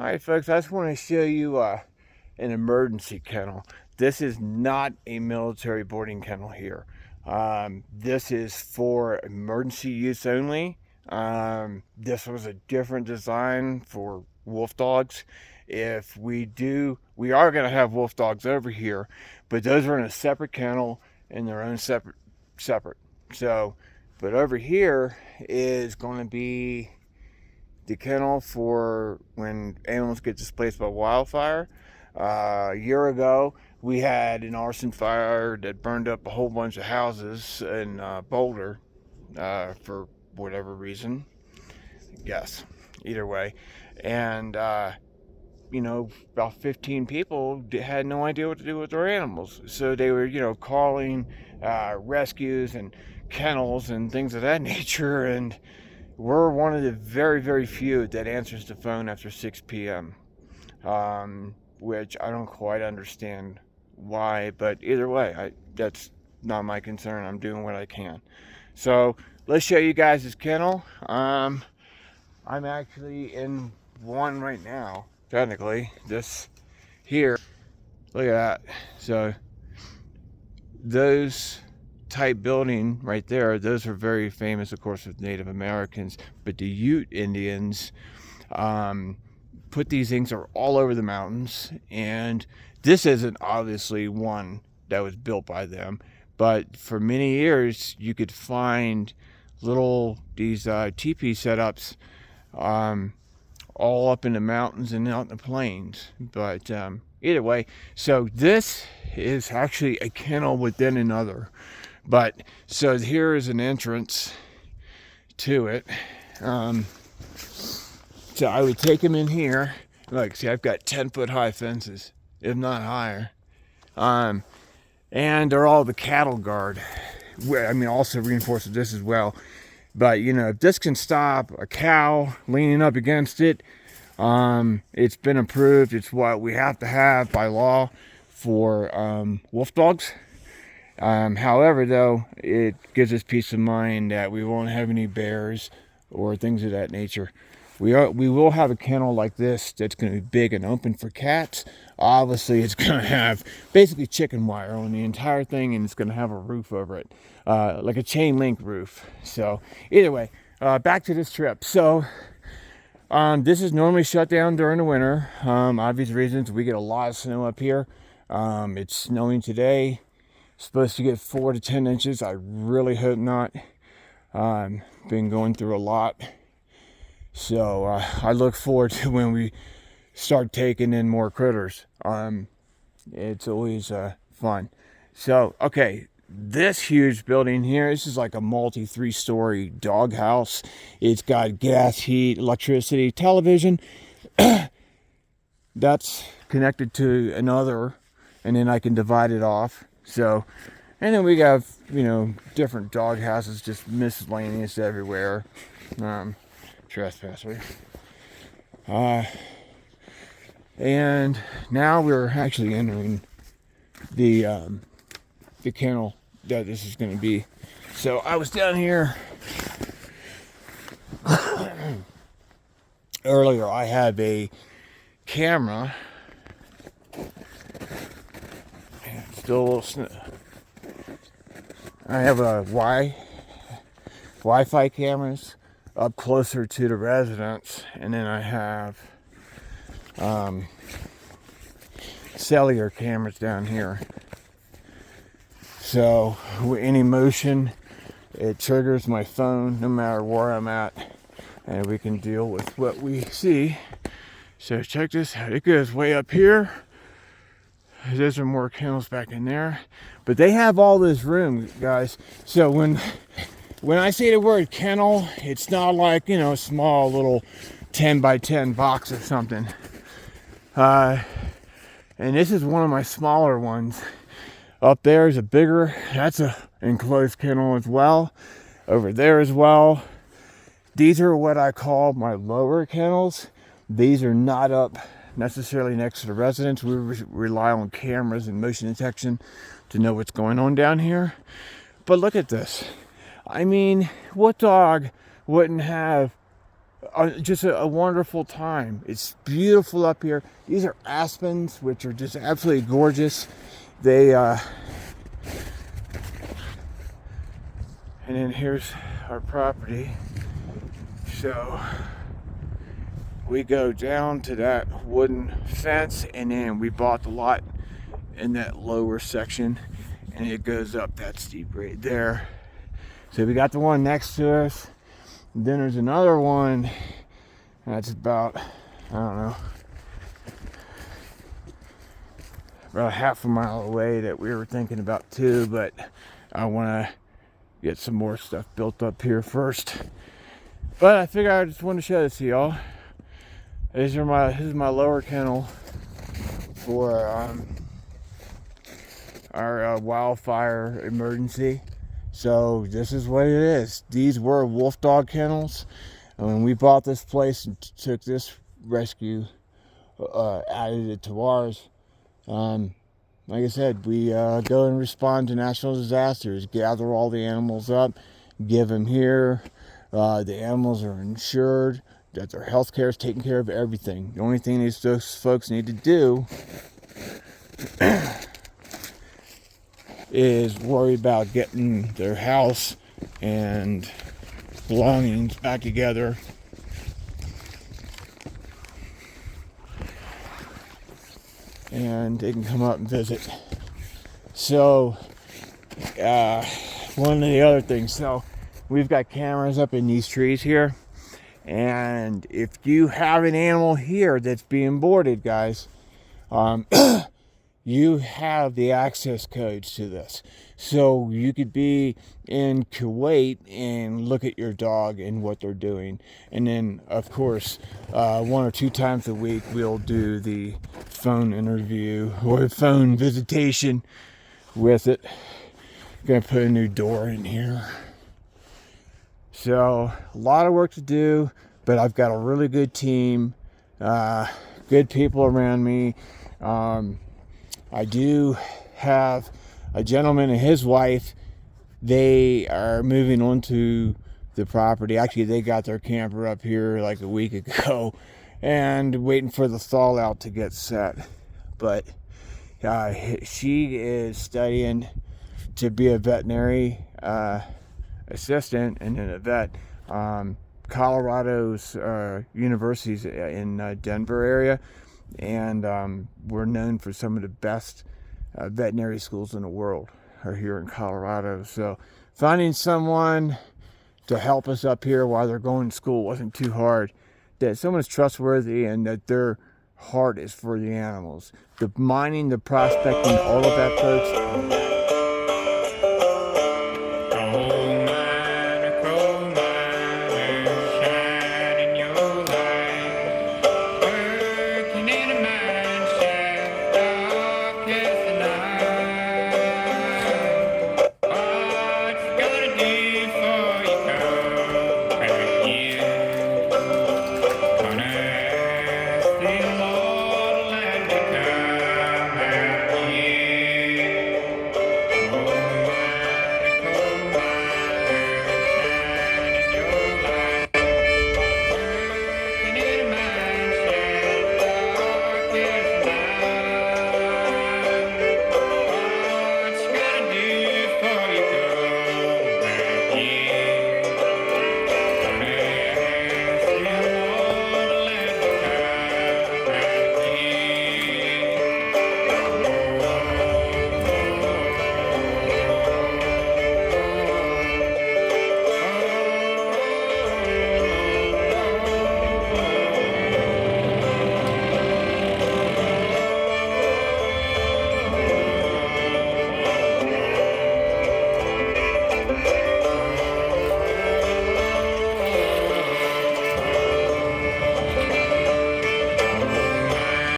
All right, folks, I just want to show you an emergency kennel. This is not a military boarding kennel here. This is for emergency use only. This was a different design for wolf dogs. If we are going to have wolf dogs over here, but those are in a separate kennel in their own separate. So, but over here is going to be the kennel for when animals get displaced by wildfire. A year ago, we had an arson fire that burned up a whole bunch of houses in Boulder for whatever reason. Yes, either way. And, about 15 people had no idea what to do with their animals. So they were, calling rescues and kennels and things of that nature. And we're one of the very, very few that answers the phone after 6 p.m., which I don't quite understand why, but either way, that's not my concern. I'm doing what I can. So let's show you guys this kennel. I'm actually in one right now, technically. This here, look at that. So those type building right there, those are very famous, of course, with Native Americans, but the Ute Indians put these things are all over the mountains, and this isn't obviously one that was built by them, but for many years you could find these teepee setups all up in the mountains and out in the plains. But either way, so this is actually a kennel within another. But so here is an entrance to it. So I would take them in here. Look, see, I've got 10-foot high fences, if not higher. And they're all the cattle guard. Also reinforced with this as well. But, if this can stop a cow leaning up against it, it's been approved. It's what we have to have by law for wolf dogs. However, though, it gives us peace of mind that we won't have any bears or things of that nature. We will have a kennel like this that's going to be big and open for cats. Obviously, it's going to have basically chicken wire on the entire thing, and it's going to have a roof over it, like a chain link roof. So either way, back to this trip. So this is normally shut down during the winter. Obvious reasons. We get a lot of snow up here. It's snowing today. Supposed to get 4 to 10 inches. I really hope not. Been going through a lot. So I look forward to when we start taking in more critters. It's always fun. So, okay, this huge building here, this is like a multi 3-story dog house. It's got gas, heat, electricity, television. That's connected to another, and then I can divide it off. So, and then we have, different dog houses, just miscellaneous everywhere. Trespasser. And now we're actually entering the kennel that this is going to be. So I was down here earlier. I have a camera. Still a little snow. I have a Wi-Fi cameras up closer to the residence, and then I have cellular cameras down here. So with any motion, it triggers my phone no matter where I'm at, and we can deal with what we see. So check this out. It goes way up here. There's some more kennels back in there, but they have all this room, guys. So when I say the word kennel, it's not like, a small little 10 by 10 box or something. And this is one of my smaller ones. Up there is a bigger, that's a enclosed kennel as well. Over there as well. These are what I call my lower kennels. These are not up necessarily next to the residence. We rely on cameras and motion detection to know what's going on down here. But look at this. What dog wouldn't have just a wonderful time. It's beautiful up here. These are aspens, which are just absolutely gorgeous. They and then here's our property. So we go down to that wooden fence, and then we bought the lot in that lower section, and it goes up that steep right there. So we got the one next to us, and then there's another one that's about, I don't know, about half a mile away that we were thinking about too, but I want to get some more stuff built up here first. But I figured I just want to show this to y'all. This is my lower kennel for our wildfire emergency. So this is what it is. These were wolf dog kennels. And when we bought this place and took this rescue, added it to ours, like I said, we go and respond to national disasters, gather all the animals up, give them here. The animals are insured, that their health care is taking care of everything. The only thing those folks need to do is worry about getting their house and belongings back together. And they can come up and visit. So, one of the other things, so we've got cameras up in these trees here. And if you have an animal here that's being boarded, guys, you have the access codes to this. So you could be in Kuwait and look at your dog and what they're doing. And then, of course, 1 or 2 times a week, we'll do the phone interview or phone visitation with it. Gonna put a new door in here. So, a lot of work to do, but I've got a really good team, good people around me. I do have a gentleman and his wife. They are moving onto the property. Actually, they got their camper up here like a week ago and waiting for the thaw out to get set. But she is studying to be a veterinary assistant and then a vet. Colorado's universities in Denver area, and we're known for some of the best veterinary schools in the world are here in Colorado. So finding someone to help us up here while they're going to school wasn't too hard. That someone's trustworthy and that their heart is for the animals. The mining, the prospecting, all of that, folks,